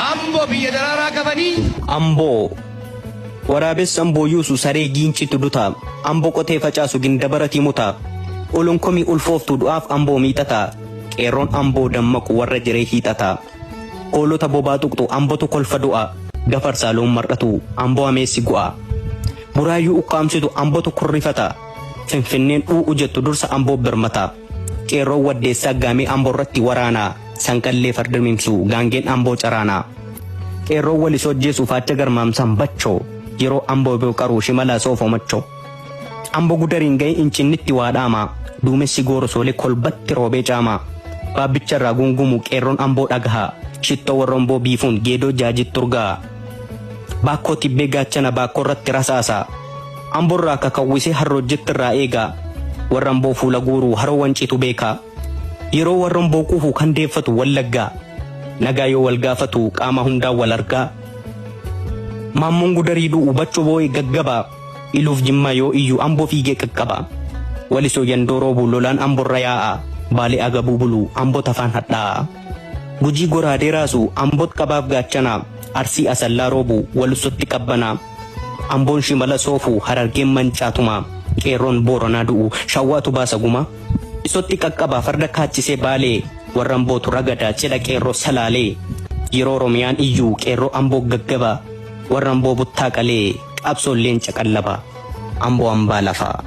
Amboo biyya daraaraa qabanii. Amboo waraabessa amboo yuusu saree giincitu duta amboo qotee facaasu gindabaratii muta olonkomii ulfooftu du'aaf amboo miixata qeerroon amboo dammaqu warra jiree hiixata hoolota bobaa tuqxu ambootu kolfa du'a gafarsaa loon mar'atu amboo ameessi gu'a buraayyuu ukkaamsitu ambootu kurrifata finfinneen dhu'u jettu dursa amboo birmata qeerroon waddeessaa gaamee amboo irratti waraana sanqallee fardirmimsu gaangeen amboo caraana qeerroon walis hojjeessu faacha garmaamsan bachoo yeroo amboo beeqaruu shimala soofo macho amboo gudariin ga'e incinnitti waadhaama duumessi goorosoolee kolbatti roobee caama baabicharraa gungumu qeerroon amboo dhagaha shittoo warra amboo biifuun geedoo jaajit turgaa baakkoo tibbee gaachana baakkoo irratti rasaasa amboorraa kakawwisee harroojjettirraa eegaa warra amboo fuula guuruu haroo wanciitu beeka yeroo warra amboo quufuu kan deeffatu wallaggaa nagaa yoo wal gaafatu qaama hundaa wal argaa maammoon gudarii du'u bachoo boo'ee gaggaba iluuf jimmaa yoo iyyuu amboo fiigee qaqqaba walisoo yandoo roobuu lolaan amborra yaa'a baalee agabuu buluu amboo tafaan hadhaa'a gujii goraadee raasu amboot qabaaf gaachana arsii asallaa roobuu walusotti qabbana amboon shimala soofuu harargeen mancaatuma qeerroon booranaa du'u shawwaatu baasa guma isotti qaqqaba farda kaachisee baalee warra ambootu ragadaa cidha qeerroo salaalee yeroo oromiyaan iyyuu qeerroo amboo gaggaba warra amboo buttaa qalee qabsoolleen caqallaba amboo ambaa lafaa.